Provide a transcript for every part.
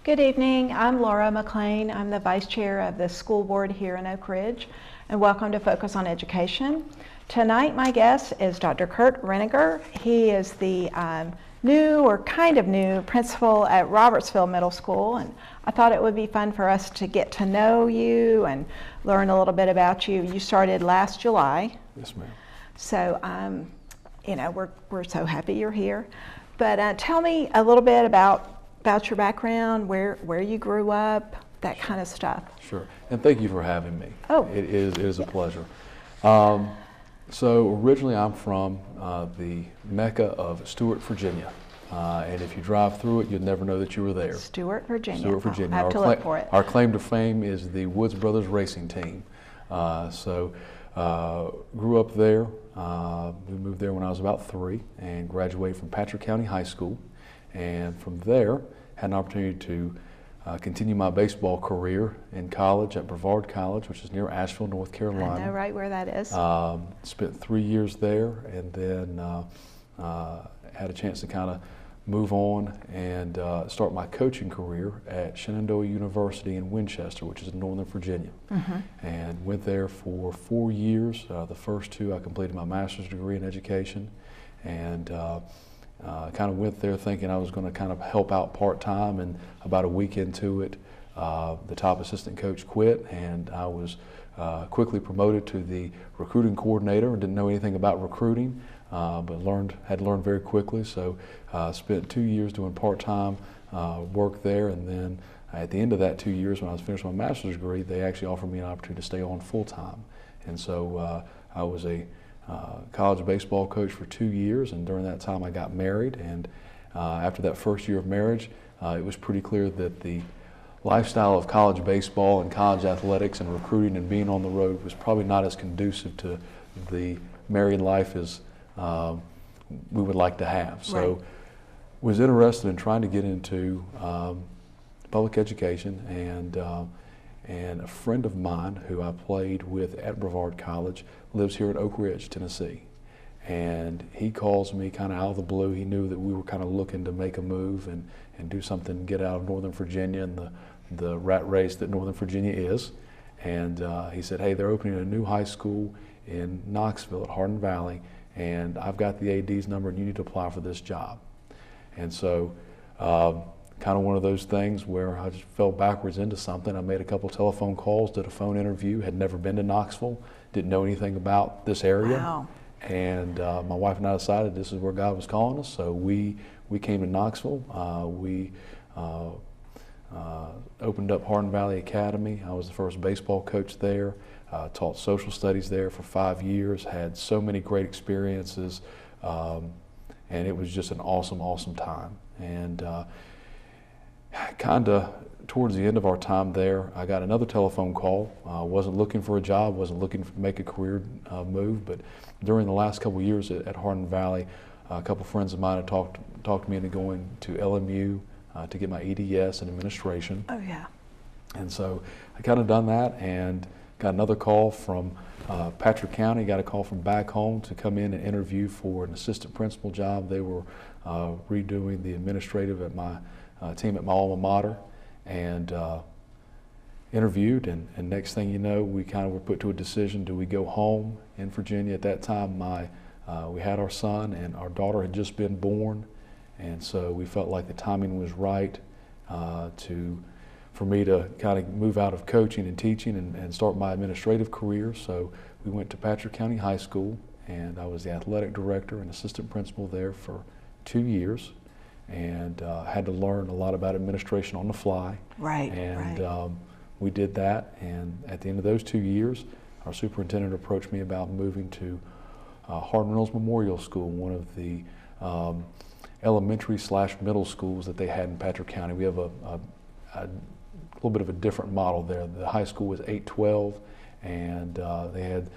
Good evening. I'm Laura McLean. I'm the Vice Chair of the School Board here in Oak Ridge, and welcome to Focus on Education. Tonight my guest is Dr. Kurt Renegar. He is the new or kind of new principal at Robertsville Middle School, and I thought it would be fun for us to get to know you and learn a little bit about you. You started last July. Yes, ma'am. So, we're so happy you're here. But tell me a little bit about your background, where you grew up, that kind of stuff. Sure, and thank you for having me. Oh. It is a pleasure. So originally I'm from the Mecca of Stewart, Virginia. And if you drive through it, you'd never know that you were there. Stewart, Virginia. Stewart, Virginia. I have to look for it. Our claim to fame is the Woods Brothers Racing Team. Grew up there. We moved there when I was about 3 and graduated from Patrick County High School. And from there, had an opportunity to continue my baseball career in college at Brevard College, which is near Asheville, North Carolina. I know right where that is. Spent 3 years there, and then had a chance to kind of move on and start my coaching career at Shenandoah University in Winchester, which is in Northern Virginia. Mm-hmm. And went there for 4 years. The first 2 I completed my master's degree in education, and kind of went there thinking I was going to kind of help out part-time, and about a week into it, the top assistant coach quit, and I was quickly promoted to the recruiting coordinator and didn't know anything about recruiting, but had learned very quickly. So spent 2 years doing part-time work there, and then at the end of that 2 years, when I was finished my master's degree, they actually offered me an opportunity to stay on full-time. And so I was a college baseball coach for 2 years, and during that time I got married, and after that first year of marriage, it was pretty clear that the lifestyle of college baseball and college athletics and recruiting and being on the road was probably not as conducive to the married life as we would like to have. So was interested in trying to get into public education, and a friend of mine who I played with at Brevard College lives here in Oak Ridge, Tennessee. And he calls me kind of out of the blue. He knew that we were kind of looking to make a move and do something, get out of Northern Virginia and the rat race that Northern Virginia is. And he said, hey, they're opening a new high school in Knoxville at Hardin Valley, and I've got the AD's number and you need to apply for this job. And so kind of one of those things where I just fell backwards into something. I made a couple telephone calls, did a phone interview, had never been to Knoxville, didn't know anything about this area. Wow. And my wife and I decided this is where God was calling us, so we came to Knoxville. We opened up Hardin Valley Academy. I was the first baseball coach there, taught social studies there for 5 years, had so many great experiences, and it was just an awesome time. And kind of towards the end of our time there, I got another telephone call. Wasn't looking for a job, wasn't looking to make a career move, but during the last couple of years at Hardin Valley, a couple friends of mine had talked me into going to LMU to get my EDS in administration. Oh yeah. And so I kind of done that, and got another call from Patrick County, got a call from back home to come in and interview for an assistant principal job. They were redoing the administrative at my team at my alma mater, and interviewed, and next thing you know, we kind of were put to a decision: do we go home in Virginia? At that time, we had our son, and our daughter had just been born, and so we felt like the timing was right for me to kind of move out of coaching and teaching and start my administrative career. So we went to Patrick County High School, and I was the athletic director and assistant principal there for 2 years. And had to learn a lot about administration on the fly. Right. And we did that. And at the end of those 2 years, our superintendent approached me about moving to Hardin Mills Memorial School, one of the elementary/middle schools that they had in Patrick County. We have a little bit of a different model there. The high school was 8-12, and they had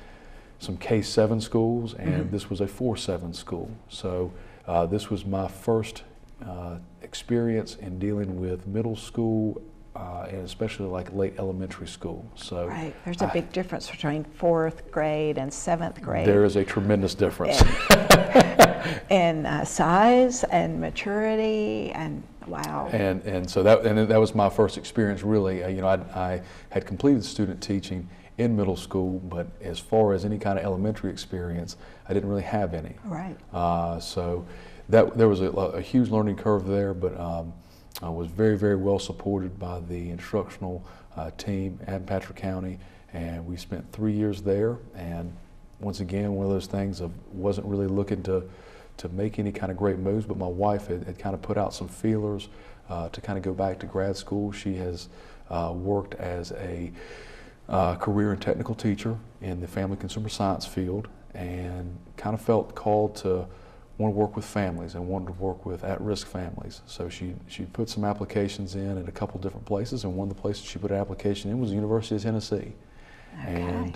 some K-7 schools, and this was a 4-7 school. So this was my first experience in dealing with middle school and especially like late elementary school. So right, there's a big difference between 4th grade and 7th grade. There is a tremendous difference. And size and maturity and Wow. And so that was my first experience really. I had completed student teaching in middle school, but as far as any kind of elementary experience, I didn't really have any. Right. So there was a huge learning curve there, but I was very, very well supported by the instructional team at Patrick County, and we spent 3 years there. And once again, one of those things of wasn't really looking to make any kind of great moves, but my wife had kind of put out some feelers to kind of go back to grad school. She has worked as a career and technical teacher in the family consumer science field, and kind of felt called to want to work with families and wanted to work with at-risk families. So she put some applications in at a couple different places, and one of the places she put an application in was the University of Tennessee. Okay. And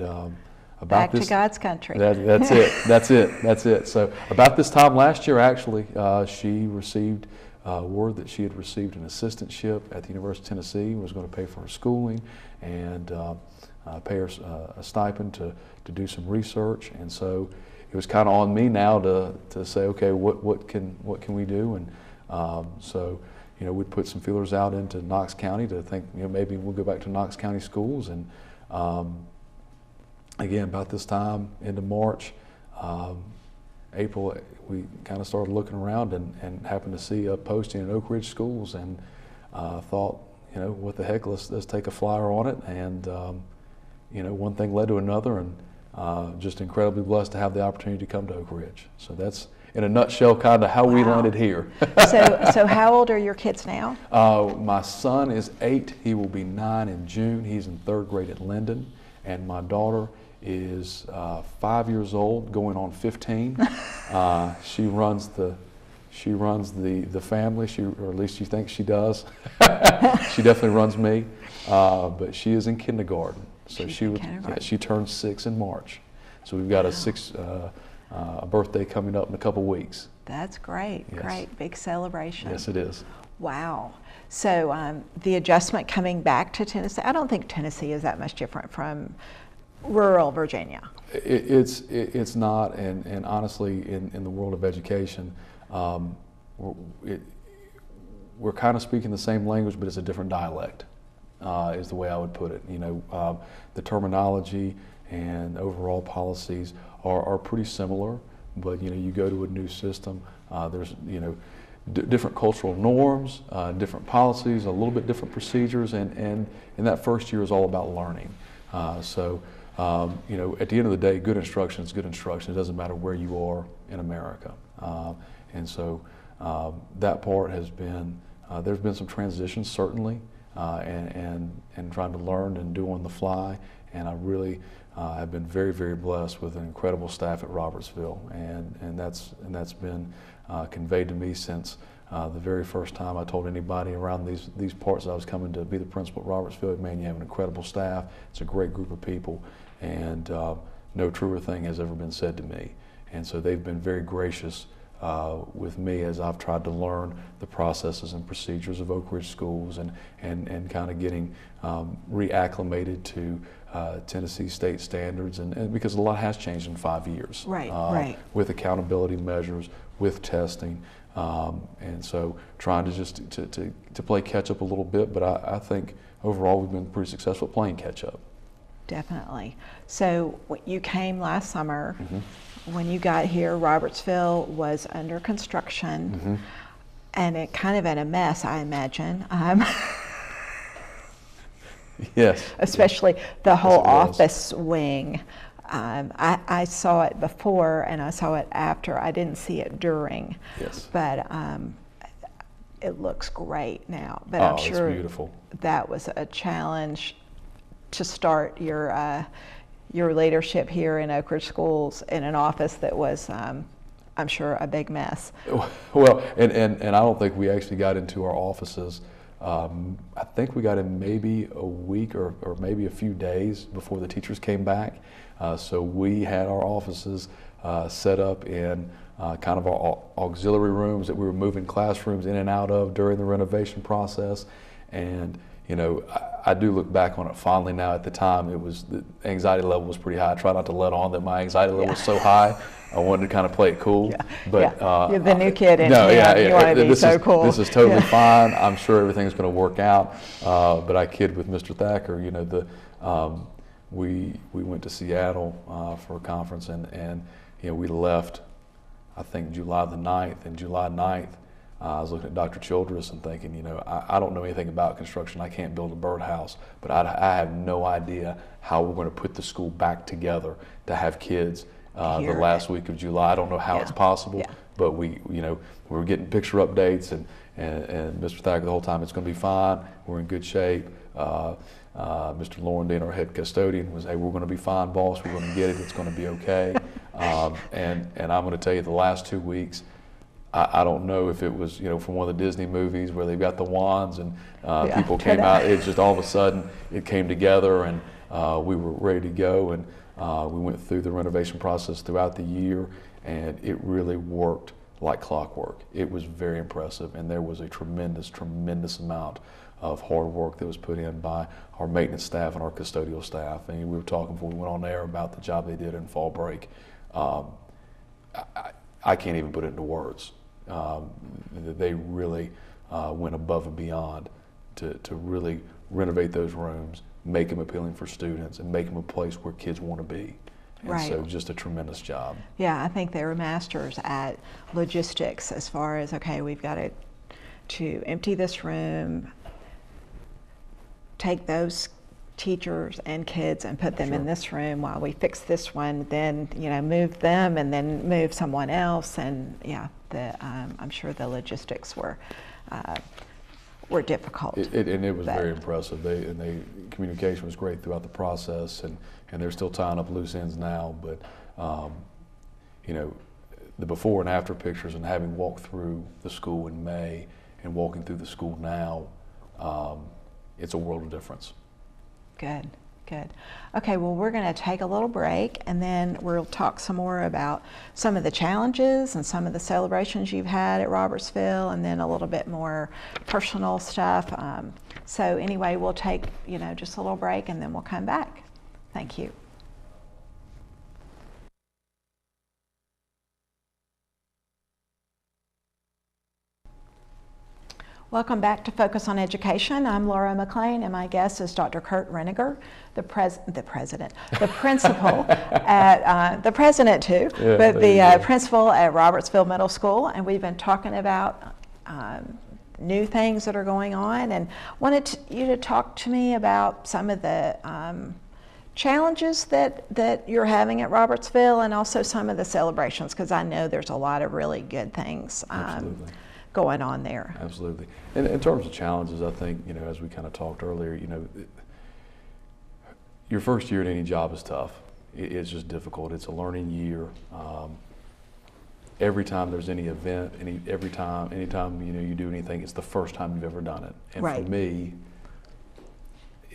back to God's country. That's it. So about this time last year, actually, she received word that she had received an assistantship at the University of Tennessee, was going to pay for her schooling and pay her a stipend to do some research. And so it was kind of on me now to say, okay, what can we do? And so we'd put some feelers out into Knox County to think maybe we'll go back to Knox County schools. And again, about this time into March, April, we kind of started looking around and happened to see a posting in Oak Ridge schools, and thought, what the heck, let's take a flyer on it. And one thing led to another, and just incredibly blessed to have the opportunity to come to Oak Ridge. So that's, in a nutshell, kind of how we landed here. So how old are your kids now? My son is 8. He will be 9 in June. He's in 3rd grade at Linden. And my daughter is 5 years old, going on 15. She runs the family, or at least she thinks she does. She definitely runs me, but she is in kindergarten. So she turns 6 in March. So we've got a birthday coming up in a couple weeks. That's great. Yes. Great big celebration. Yes, it is. Wow. So the adjustment coming back to Tennessee, I don't think Tennessee is that much different from rural Virginia. It's not, and honestly, in the world of education, we're kind of speaking the same language, but it's a different dialect, is the way I would put it. The terminology and overall policies are pretty similar, but you go to a new system, there's different cultural norms, different policies, a little bit different procedures, and that first year is all about learning. At the end of the day, good instruction is good instruction. It doesn't matter where you are in America. And so that part has been, there's been some transitions certainly, and trying to learn and do on the fly. And I really have been very, very blessed with an incredible staff at Robertsville, and that's been conveyed to me since the very first time I told anybody around these parts that I was coming to be the principal at Robertsville. Man, you have an incredible staff. It's a great group of people, and no truer thing has ever been said to me. And so they've been very gracious with me as I've tried to learn the processes and procedures of Oak Ridge schools, and kind of getting reacclimated to Tennessee state standards, and because a lot has changed in 5 years. Right. With accountability measures, with testing, and so trying to just to play catch up a little bit, but I think overall we've been pretty successful at playing catch up. Definitely. So you came last summer. Mm-hmm. When you got here, Robertsville was under construction, mm-hmm. and it kind of in a mess, I imagine. Yes. Especially the whole office wing. I saw it before and I saw it after. I didn't see it during. Yes. But it looks great now. But I'm sure it's beautiful. That was a challenge to start your leadership here in Oak Ridge Schools in an office that was, I'm sure, a big mess. Well, and I don't think we actually got into our offices. I think we got in maybe a week or maybe a few days before the teachers came back. So we had our offices set up in kind of our auxiliary rooms that we were moving classrooms in and out of during the renovation process. And I do look back on it fondly now. At the time, the anxiety level was pretty high. I try not to let on that my anxiety level was so high. I wanted to kind of play it cool. But you're the new kid in no, him. You want to be so cool. This is totally fine. I'm sure everything's going to work out. But I kid with Mr. Thacker. You know, we went to Seattle for a conference, and you know, we left, I think, July the 9th. And July 9th, I was looking at Dr. Childress and thinking, you know, I don't know anything about construction. I can't build a birdhouse, but I have no idea how we're going to put the school back together to have kids the last week of July. I don't know how it's possible, but we were getting picture updates, and Mr. Thacker the whole time, it's going to be fine. We're in good shape. Mr. Lorendine, our head custodian, was, hey, we're going to be fine, boss. We're going to get it. It's going to be okay. And I'm going to tell you, the last 2 weeks, I don't know if it was, you know, from one of the Disney movies where they've got the wands and people came out. It just all of a sudden it came together, and we were ready to go, and we went through the renovation process throughout the year, and it really worked like clockwork. It was very impressive, and there was a tremendous amount of hard work that was put in by our maintenance staff and our custodial staff. And we were talking before we went on air about the job they did in fall break. I can't even put it into words. They really went above and beyond to really renovate those rooms, make them appealing for students, and make them a place where kids want to be. And so just a tremendous job. Yeah, I think they were masters at logistics as far as, okay, we've got to empty this room, take those teachers and kids and put them in this room while we fix this one, then, you know, move them and then move someone else. And I'm sure the logistics were difficult. And it was very impressive. Communication was great throughout the process, and they're still tying up loose ends now. But you know, the before and after pictures, and having walked through the school in May and walking through the school now, it's a world of difference. Good. Okay, well, we're going to take a little break, and then we'll talk some more about some of the challenges and some of the celebrations you've had at Robertsville, and then a little bit more personal stuff. So anyway, we'll take, you know, just a little break, and then we'll come back. Thank you. Welcome back to Focus on Education. I'm Laura McLean, and my guest is Dr. Kurt Renegar, the principal at, the president too, but the principal at Robertsville Middle School. And we've been talking about new things that are going on, and wanted you to talk to me about some of the challenges that you're having at Robertsville, and also some of the celebrations, because I know there's a lot of really good things going on there. Absolutely. And in terms of challenges, I think, you know, as we kind of talked earlier, you know, your first year at any job is tough. It's just difficult. It's a learning year. Every time there's any event, anytime you know you do anything, it's the first time you've ever done it. And for me,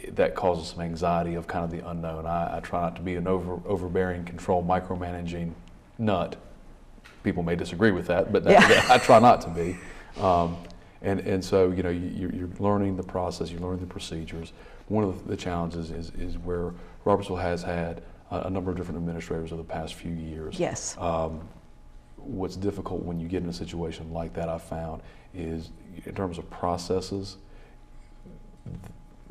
that causes some anxiety of kind of the unknown. I try not to be an overbearing, control, micromanaging nut. People may disagree with that, but I try not to be. And so, you know, you're learning the process, you're learning the procedures. One of the challenges is where Robertsville has had a number of different administrators over the past few years. Yes. What's difficult when you get in a situation like that, I've found, is in terms of processes,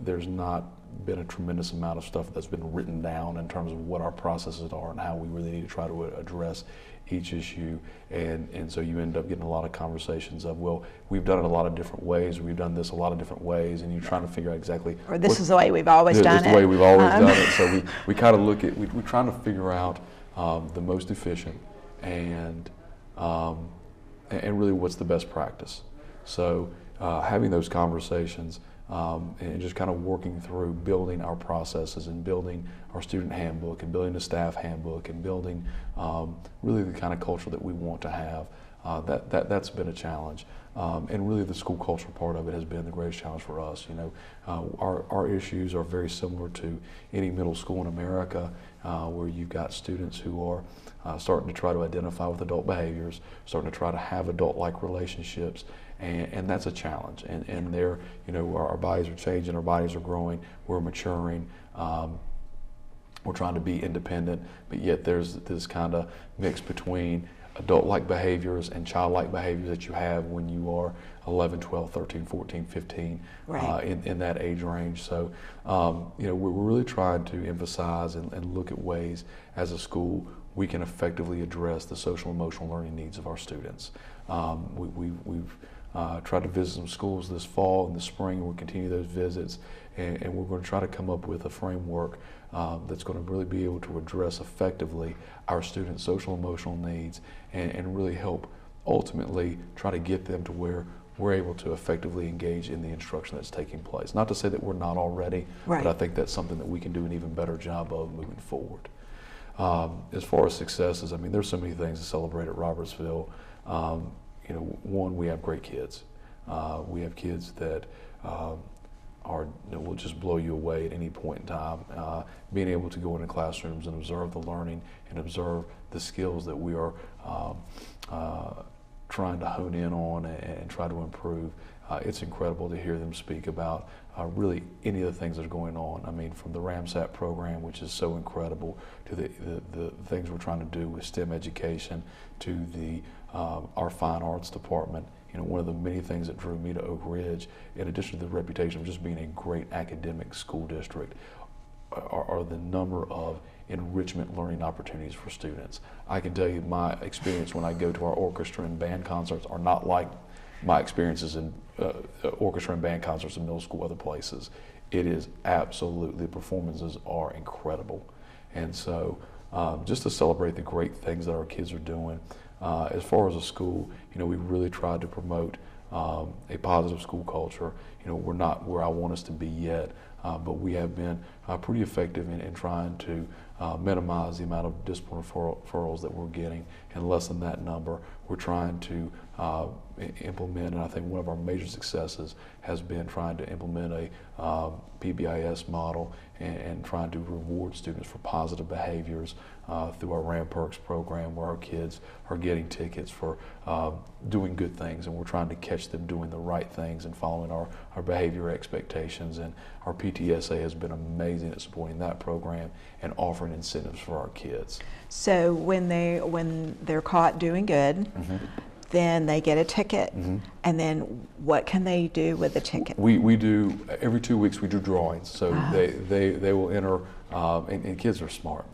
there's not been a tremendous amount of stuff that's been written down in terms of what our processes are and how we really need to try to address each issue, and so you end up getting a lot of conversations of, well, we've done it a lot of different ways, we've done this a lot of different ways, and you're trying to figure out exactly, or this is the way we've always done it. This is the way we've always done it. So we kind of look at, we're trying to figure out the most efficient and really what's the best practice. So having those conversations and just kind of working through building our processes and building our student handbook and building the staff handbook and building really the kind of culture that we want to have that's been a challenge. And really the school culture part of it has been the greatest challenge for us. You know, our issues are very similar to any middle school in America, where you've got students who are starting to try to identify with adult behaviors, starting to try to have adult-like relationships, and that's a challenge. And they're, you know, our bodies are changing, our bodies are growing, we're maturing. We're trying to be independent, but yet there's this kind of mix between adult-like behaviors and childlike behaviors that you have when you are 11, 12, 13, 14, 15, right. In that age range. So, you know, we're really trying to emphasize and look at ways as a school we can effectively address the social emotional learning needs of our students. We've tried to visit some schools this fall and this spring, and we'll continue those visits, and we're going to try to come up with a framework that's going to really be able to address effectively our students' social emotional needs and really help ultimately try to get them to where we're able to effectively engage in the instruction that's taking place. Not to say that we're not already, right. but I think that's something that we can do an even better job of moving forward. As far as successes, I mean, there's so many things to celebrate at Robertsville. You know, one, we have great kids. We have kids that will just blow you away at any point in time. Being able to go into classrooms and observe the learning and observe the skills that we are trying to hone in on and try to improve. It's incredible to hear them speak about really any of the things that are going on. I mean, from the RAMSAT program, which is so incredible, to the things we're trying to do with STEM education, to our fine arts department. You know, one of the many things that drew me to Oak Ridge, in addition to the reputation of just being a great academic school district, are the number of enrichment learning opportunities for students. I can tell you my experience when I go to our orchestra and band concerts are not like my experiences in orchestra and band concerts in middle school other places. It is absolutely, the performances are incredible. And so just to celebrate the great things that our kids are doing. As far as a school, you know, we've really tried to promote a positive school culture. You know, we're not where I want us to be yet, but we have been pretty effective in trying to minimize the amount of discipline referrals that we're getting and lessen that number. We're trying to implement, and I think one of our major successes has been trying to implement a PBIS model and trying to reward students for positive behaviors through our RAM Perks program, where our kids are getting tickets for doing good things, and we're trying to catch them doing the right things and following our behavior expectations. And our PTSA has been amazing at supporting that program and offering incentives for our kids. So when they're caught doing good, mm-hmm. then they get a ticket, mm-hmm. and then what can they do with the ticket? We do, every 2 weeks we do drawings. So they will enter, and kids are smart.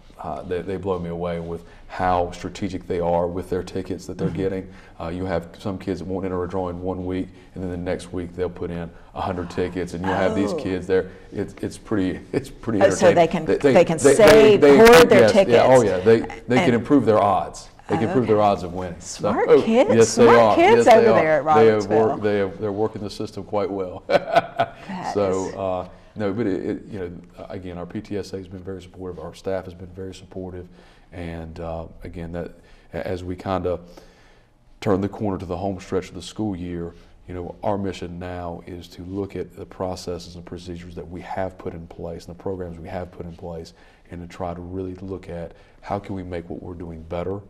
They blow me away with how strategic they are with their tickets that they're mm-hmm. getting. You have some kids that won't enter a drawing 1 week, and then the next week they'll put in 100 tickets, and you'll have these kids there. It's pretty entertaining. So they can save hoard their yes, tickets. Yeah, oh yeah, they can improve their odds. They can improve their odds of winning. Smart so, kids, yes, smart kids yes, over there at Robertsville. They're working the system quite well. No, but you know, again, our PTSA has been very supportive. Our staff has been very supportive, and again, that as we kind of turn the corner to the home stretch of the school year, you know, our mission now is to look at the processes and procedures that we have put in place and the programs we have put in place, and to try to really look at how can we make what we're doing better,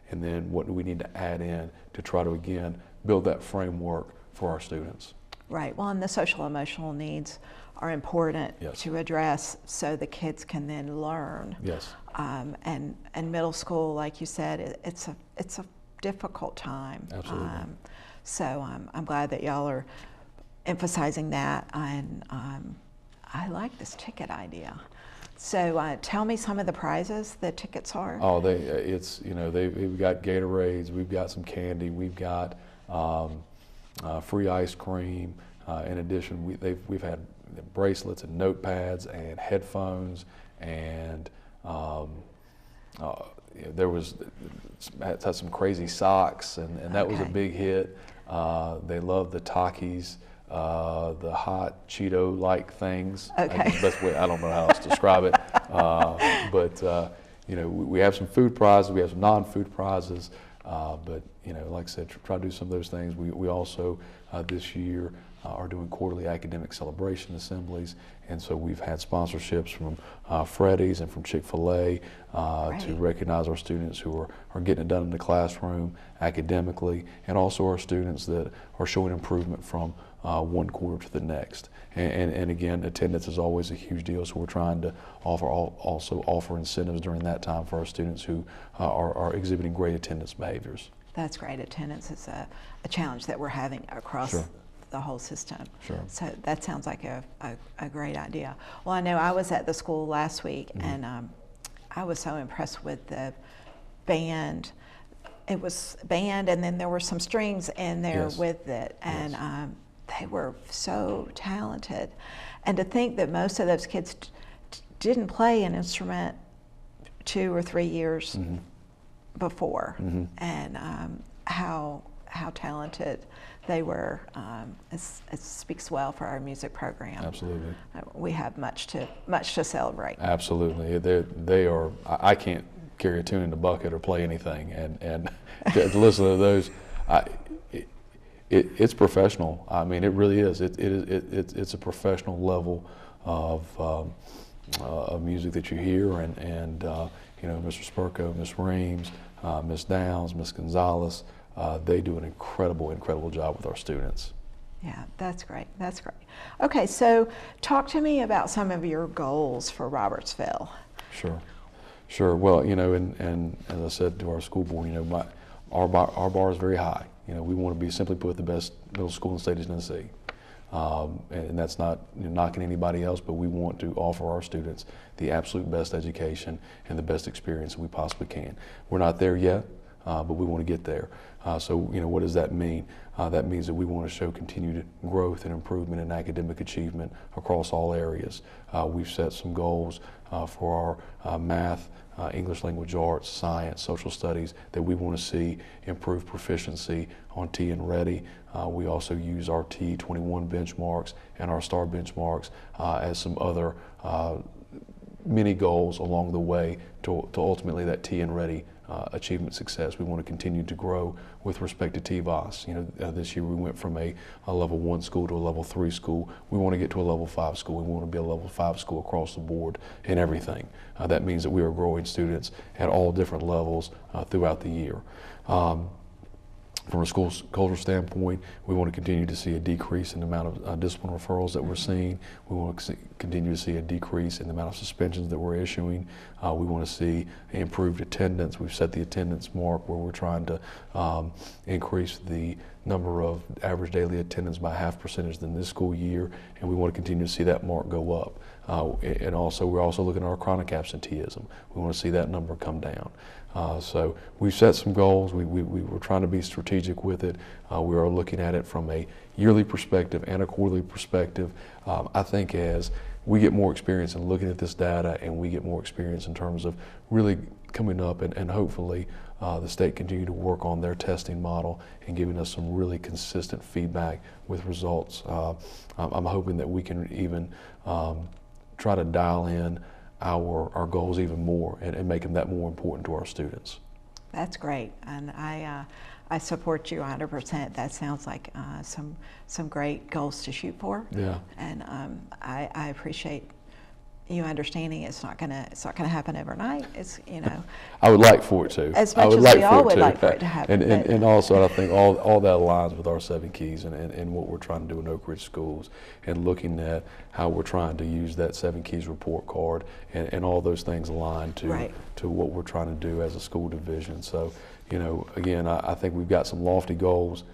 and then what do we need to add in to try to, again, build that framework for our students. Right. Well, and the social emotional needs are important yes. to address so the kids can then learn. Yes. And middle school, like you said, it's a difficult time. Absolutely. So I'm glad that y'all are emphasizing that, and I like this ticket idea. So tell me some of the prizes the tickets are. Oh, it's, you know, we've got Gatorades, we've got some candy, we've got free ice cream. In addition, we've had bracelets and notepads and headphones, and there was had some crazy socks, and that was a big hit. They love the Takis. The hot Cheeto-like things. Okay. That's the best way. I don't know how else to describe it. But you know, we have some food prizes. We have some non-food prizes. But like I said, try to do some of those things. We also this year are doing quarterly academic celebration assemblies, and so we've had sponsorships from Freddy's and from Chick-fil-A to recognize our students who are getting it done in the classroom academically, and also our students that are showing improvement from one quarter to the next. And again, attendance is always a huge deal, so we're trying to also offer incentives during that time for our students who are exhibiting great attendance behaviors. That's great. Attendance is a challenge that we're having across the whole system. Sure. So that sounds like a great idea. Well, I know I was at the school last week, and I was so impressed with the band. It was band, and then there were some strings in there with it, and they were so talented. And to think that most of those kids didn't play an instrument 2 or 3 years before, and how talented they were. It speaks well for our music program. Absolutely. We have much to celebrate. Absolutely. They are. I can't carry a tune in the bucket or play anything, and to listen to those, it's professional. I mean, it really is. It's a professional level of music that you hear, and Mr. Spurko, Miss Reams, Miss Downs, Miss Gonzalez, they do an incredible job with our students. Yeah, that's great. That's great. Okay, so talk to me about some of your goals for Robertsville. Sure. Well, and as I said to our school board, our bar is very high. We want to be, simply put, the best middle school in the state of Tennessee. And that's not knocking anybody else, but we want to offer our students the absolute best education and the best experience that we possibly can. We're not there yet, but we want to get there. So what does that mean? That means that we want to show continued growth and improvement in academic achievement across all areas. We've set some goals for our math, English language arts, science, social studies that we want to see improve proficiency on T and Ready. We also use our T21 benchmarks and our STAR benchmarks as some other mini goals along the way to ultimately that T and Ready achievement success. We want to continue to grow with respect to TVOS. This year we went from a level 1 school to a level 3 school. We want to get to a level 5 school. We want to be a level 5 school across the board in everything. That means that we are growing students at all different levels throughout the year. From a school culture standpoint, we want to continue to see a decrease in the amount of discipline referrals that we're seeing. We want to continue to see a decrease in the amount of suspensions that we're issuing. We want to see improved attendance. We've set the attendance mark where we're trying to increase the number of average daily attendance by 0.5 percentage in this school year, and we want to continue to see that mark go up. And also, we're also looking at our chronic absenteeism. We want to see that number come down. So we've set some goals. We're trying to be strategic with it. We are looking at it from a yearly perspective and a quarterly perspective. I think as we get more experience in looking at this data, and we get more experience in terms of really coming up and hopefully the state continue to work on their testing model and giving us some really consistent feedback with results. I'm hoping that we can even try to dial in our goals even more and make them that more important to our students. That's great, and I support you 100%. That sounds like some great goals to shoot for. Yeah. And I appreciate you understanding it's not gonna happen overnight. It's I would like for it to. As much as we all would like for it to happen. And also I think all that aligns with our 7 keys and what we're trying to do in Oak Ridge schools, and looking at how we're trying to use that 7 keys report card, and all those things align to what we're trying to do as a school division. So again, I think we've got some lofty goals.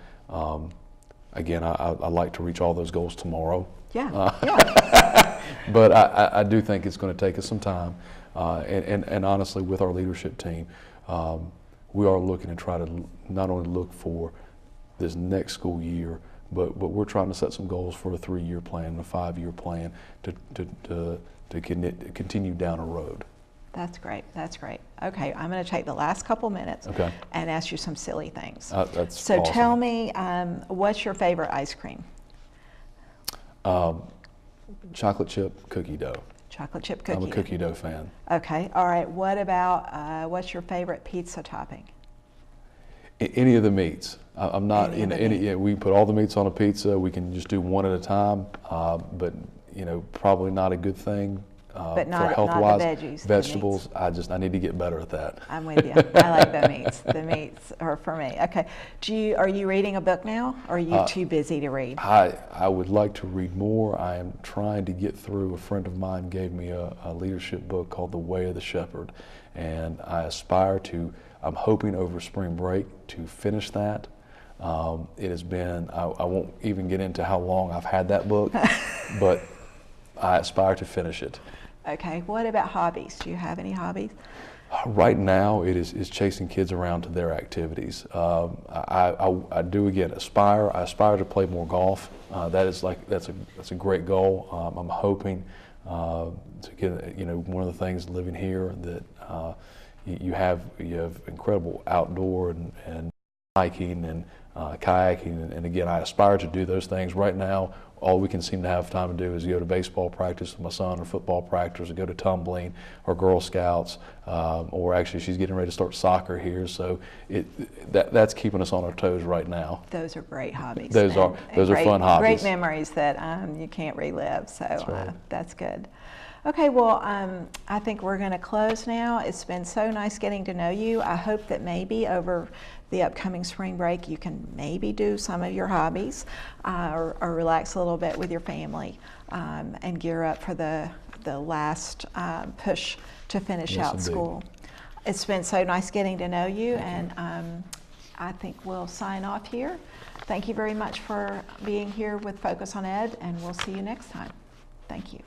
Again, I'd like to reach all those goals tomorrow. Yeah. But I do think it's going to take us some time, and honestly, with our leadership team, we are looking to try to not only look for this next school year, but we're trying to set some goals for a 3-year plan, a 5-year plan to continue down a road. That's great. That's great. Okay, I'm going to take the last couple minutes and ask you some silly things. That's so awesome. Tell me, what's your favorite ice cream? Chocolate chip cookie dough. Chocolate chip cookie. I'm a cookie dough fan. Okay. All right. What about what's your favorite pizza topping? Any of the meats. I'm not, Any of the meat. yeah, we can put all the meats on a pizza. We can just do one at a time, but probably not a good thing But for not the health-wise. veggies, the Vegetables, I need to get better at that. I'm with you. I like the meats. The meats are for me. Okay. Are you reading a book now, or are you too busy to read? I would like to read more. I am trying to get through. A friend of mine gave me a leadership book called The Way of the Shepherd, and I aspire to, I'm hoping over spring break to finish that. It has been, I won't even get into how long I've had that book, but I aspire to finish it. Okay. What about hobbies? Do you have any hobbies? Right now, it is chasing kids around to their activities. I do again aspire. I aspire to play more golf. That's a great goal. I'm hoping to get. One of the things living here that you have incredible outdoor and hiking and kayaking, and again, I aspire to do those things. Right now, all we can seem to have time to do is go to baseball practice with my son, or football practice, or go to tumbling, or Girl Scouts, or actually she's getting ready to start soccer here, so that's keeping us on our toes right now. Those are great hobbies. Those are fun hobbies. Great memories that you can't relive, so That's right. That's good. Okay, well, I think we're going to close now. It's been so nice getting to know you. I hope that maybe over the upcoming spring break you can maybe do some of your hobbies, or relax a little bit with your family, and gear up for the last push to finish out indeed. school. It's been so nice getting to know you, and I think we'll sign off here. Thank you very much for being here with Focus on Ed, and we'll see you next time. Thank you.